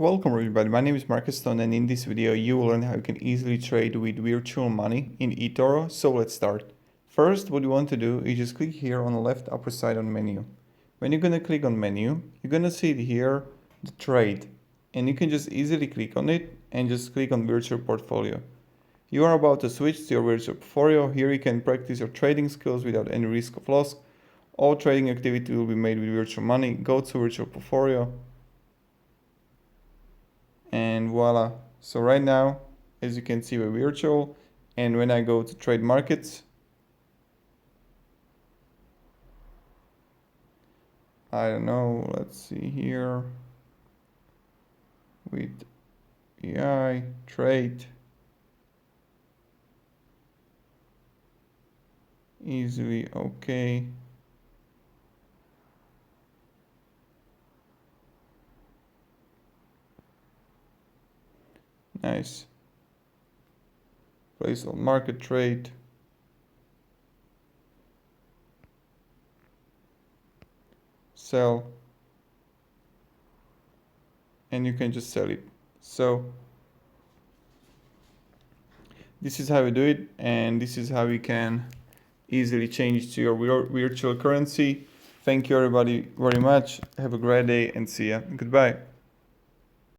Welcome everybody, my name is Marcus Stone and in this video you will learn how you can easily trade with virtual money in Etoro. So let's start. First, what you want to do is just click here on the left upper side on menu. When you're going to click on menu, you're going to see here the trade and you can just easily click on it and just click on virtual portfolio. You are about to switch to your virtual portfolio. Here you can practice your trading skills without any risk of loss. All trading activity will be made with virtual money. Go to virtual portfolio. And voila. So right now, as you can see, we're virtual. And when I go to trade markets, I don't know, let's see here with AI trade easily. Okay. Nice. Place on market trade. Sell. And you can just sell it. So this is how you do it, and this is how you can easily change to your virtual currency. Thank you everybody very much. Have a great day and see ya. Goodbye.